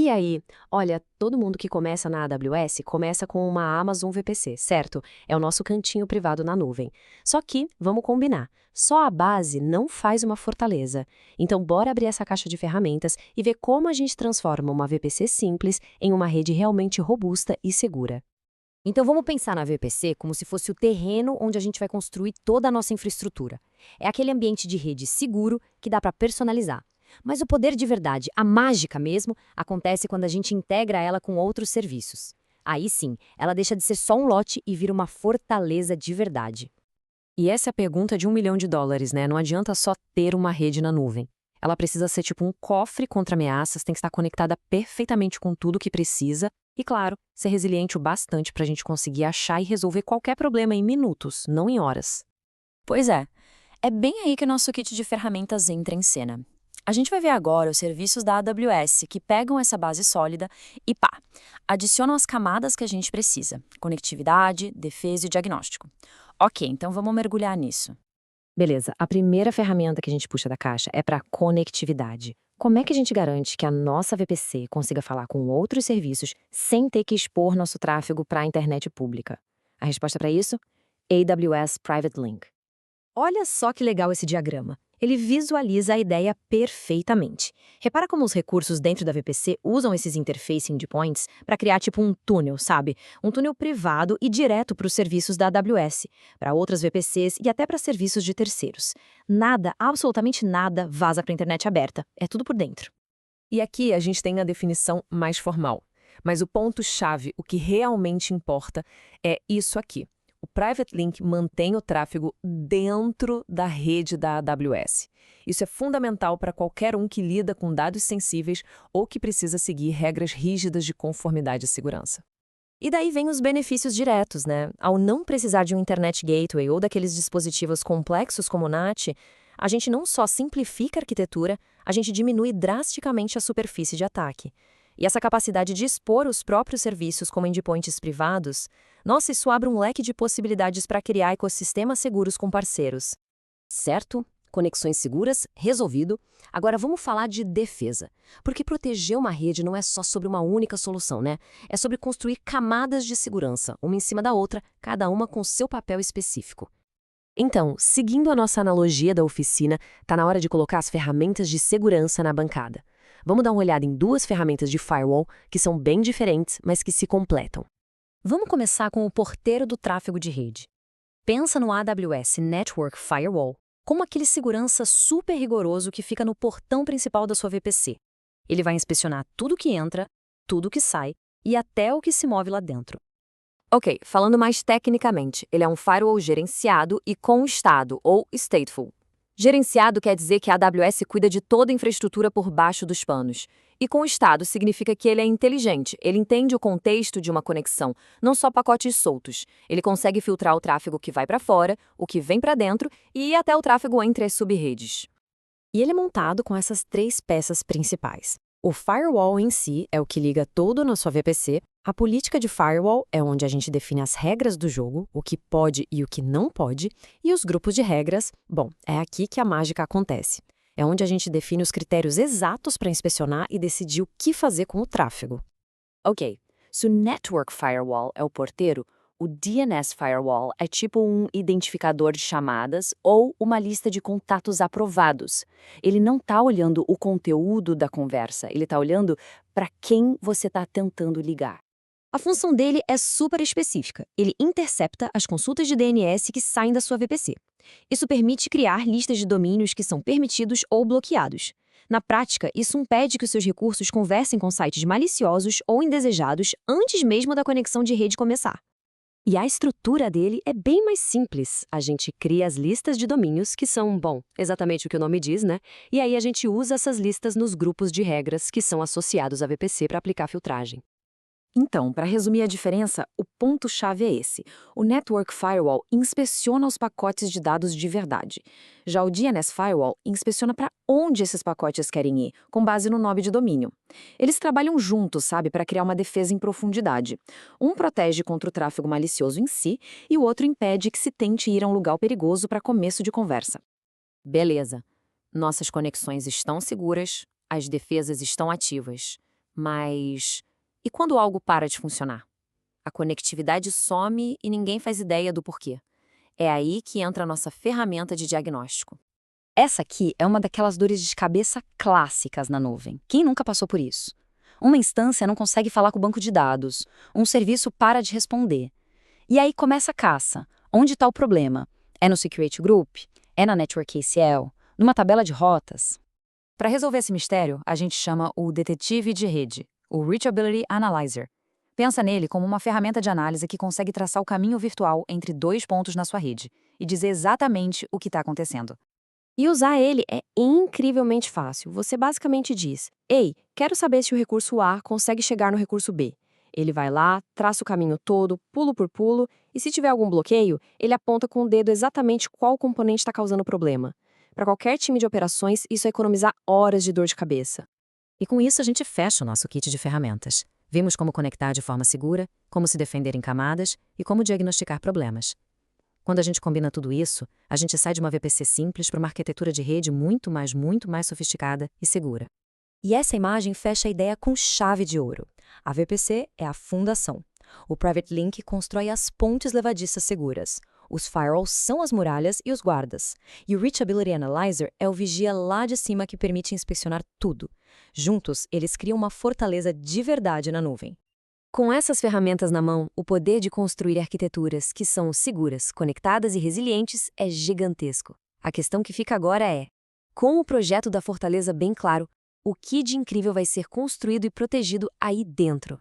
E aí, olha, todo mundo que começa na AWS começa com uma Amazon VPC, certo? É o nosso cantinho privado na nuvem. Só que, vamos combinar, só a base não faz uma fortaleza. Então, bora abrir essa caixa de ferramentas e ver como a gente transforma uma VPC simples em uma rede realmente robusta e segura. Então vamos pensar na VPC como se fosse o terreno onde a gente vai construir toda a nossa infraestrutura. É aquele ambiente de rede seguro que dá para personalizar. Mas o poder de verdade, a mágica mesmo, acontece quando a gente integra ela com outros serviços. Aí sim, ela deixa de ser só um lote e vira uma fortaleza de verdade. E essa é a pergunta de US$ 1 milhão, né? Não adianta só ter uma rede na nuvem. Ela precisa ser tipo um cofre contra ameaças, tem que estar conectada perfeitamente com tudo o que precisa e, claro, ser resiliente o bastante para a gente conseguir achar e resolver qualquer problema em minutos, não em horas. Pois é bem aí que o nosso kit de ferramentas entra em cena. A gente vai ver agora os serviços da AWS que pegam essa base sólida e adicionam as camadas que a gente precisa: conectividade, defesa e diagnóstico. Ok, então vamos mergulhar nisso. Beleza, a primeira ferramenta que a gente puxa da caixa é para conectividade. Como é que a gente garante que a nossa VPC consiga falar com outros serviços sem ter que expor nosso tráfego para a internet pública? A resposta para isso? AWS Private Link. Olha só que legal esse diagrama. Ele visualiza a ideia perfeitamente. Repara como os recursos dentro da VPC usam esses interfacing endpoints para criar tipo um túnel, sabe? Um túnel privado e direto para os serviços da AWS, para outras VPCs e até para serviços de terceiros. Nada, absolutamente nada, vaza para a internet aberta. É tudo por dentro. E aqui a gente tem a definição mais formal. Mas o ponto-chave, o que realmente importa, é isso aqui. O Private Link mantém o tráfego dentro da rede da AWS. Isso é fundamental para qualquer um que lida com dados sensíveis ou que precisa seguir regras rígidas de conformidade e segurança. E daí vem os benefícios diretos, né? Ao não precisar de um Internet Gateway ou daqueles dispositivos complexos como o NAT, a gente não só simplifica a arquitetura, a gente diminui drasticamente a superfície de ataque. E essa capacidade de expor os próprios serviços como endpoints privados, nossa, isso abre um leque de possibilidades para criar ecossistemas seguros com parceiros. Certo? Conexões seguras, resolvido. Agora vamos falar de defesa. Porque proteger uma rede não é só sobre uma única solução, né? É sobre construir camadas de segurança, uma em cima da outra, cada uma com seu papel específico. Então, seguindo a nossa analogia da oficina, tá na hora de colocar as ferramentas de segurança na bancada. Vamos dar uma olhada em duas ferramentas de firewall que são bem diferentes, mas que se completam. Vamos começar com o porteiro do tráfego de rede. Pensa no AWS Network Firewall como aquele segurança super rigoroso que fica no portão principal da sua VPC. Ele vai inspecionar tudo que entra, tudo que sai e até o que se move lá dentro. Ok, falando mais tecnicamente, ele é um firewall gerenciado e com estado, ou stateful. Gerenciado quer dizer que a AWS cuida de toda a infraestrutura por baixo dos panos. E com estado significa que ele é inteligente, ele entende o contexto de uma conexão, não só pacotes soltos. Ele consegue filtrar o tráfego que vai para fora, o que vem para dentro e até o tráfego entre as subredes. E ele é montado com essas três peças principais. O firewall em si é o que liga todo na sua VPC. A política de firewall é onde a gente define as regras do jogo, o que pode e o que não pode, e os grupos de regras, bom, é aqui que a mágica acontece. É onde a gente define os critérios exatos para inspecionar e decidir o que fazer com o tráfego. Ok, se o Network Firewall é o porteiro, o DNS Firewall é tipo um identificador de chamadas ou uma lista de contatos aprovados. Ele não está olhando o conteúdo da conversa, ele está olhando para quem você está tentando ligar. A função dele é super específica. Ele intercepta as consultas de DNS que saem da sua VPC. Isso permite criar listas de domínios que são permitidos ou bloqueados. Na prática, isso impede que os seus recursos conversem com sites maliciosos ou indesejados antes mesmo da conexão de rede começar. E a estrutura dele é bem mais simples. A gente cria as listas de domínios, que são, bom, exatamente o que o nome diz, né? E aí a gente usa essas listas nos grupos de regras que são associados à VPC para aplicar filtragem. Então, para resumir a diferença, o ponto-chave é esse. O Network Firewall inspeciona os pacotes de dados de verdade. Já o DNS Firewall inspeciona para onde esses pacotes querem ir, com base no nome de domínio. Eles trabalham juntos, sabe, para criar uma defesa em profundidade. Um protege contra o tráfego malicioso em si e o outro impede que se tente ir a um lugar perigoso para começo de conversa. Beleza. Nossas conexões estão seguras, as defesas estão ativas. Mas e quando algo para de funcionar? A conectividade some e ninguém faz ideia do porquê. É aí que entra a nossa ferramenta de diagnóstico. Essa aqui é uma daquelas dores de cabeça clássicas na nuvem. Quem nunca passou por isso? Uma instância não consegue falar com o banco de dados, um serviço para de responder. E aí começa a caça. Onde está o problema? É no Security Group? É na Network ACL? Numa tabela de rotas? Para resolver esse mistério, a gente chama o detetive de rede, o Reachability Analyzer. Pensa nele como uma ferramenta de análise que consegue traçar o caminho virtual entre dois pontos na sua rede e dizer exatamente o que está acontecendo. E usar ele é incrivelmente fácil. Você basicamente diz: ei, quero saber se o recurso A consegue chegar no recurso B. Ele vai lá, traça o caminho todo, pulo por pulo, e se tiver algum bloqueio, ele aponta com o dedo exatamente qual componente está causando o problema. Para qualquer time de operações, isso é economizar horas de dor de cabeça. E com isso a gente fecha o nosso kit de ferramentas. Vimos como conectar de forma segura, como se defender em camadas e como diagnosticar problemas. Quando a gente combina tudo isso, a gente sai de uma VPC simples para uma arquitetura de rede muito mais sofisticada e segura. E essa imagem fecha a ideia com chave de ouro. A VPC é a fundação. O Private Link constrói as pontes levadiças seguras. Os firewalls são as muralhas e os guardas. E o Reachability Analyzer é o vigia lá de cima que permite inspecionar tudo. Juntos, eles criam uma fortaleza de verdade na nuvem. Com essas ferramentas na mão, o poder de construir arquiteturas que são seguras, conectadas e resilientes é gigantesco. A questão que fica agora é: com o projeto da fortaleza bem claro, o que de incrível vai ser construído e protegido aí dentro?